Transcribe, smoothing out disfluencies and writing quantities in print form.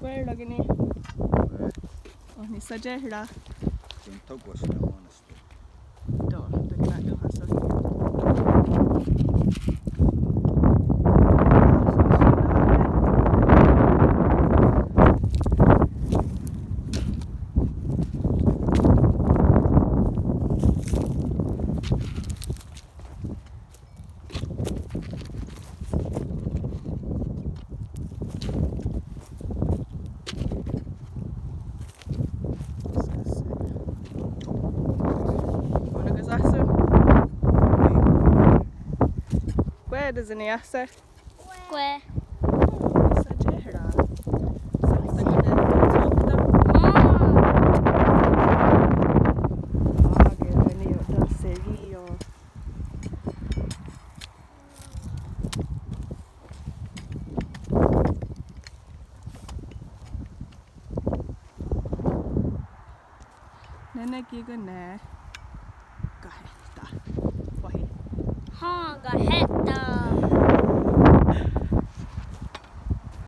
Guardagini. Oni saġeħra. Kien togos la monster. Do, dak naqdu ħasod. Where does any answer? Where? Saġeħra. Saħta għina t-tobda. Għagħeni da serio. Nene gigone. Gahetta. Wahi. Gahetta.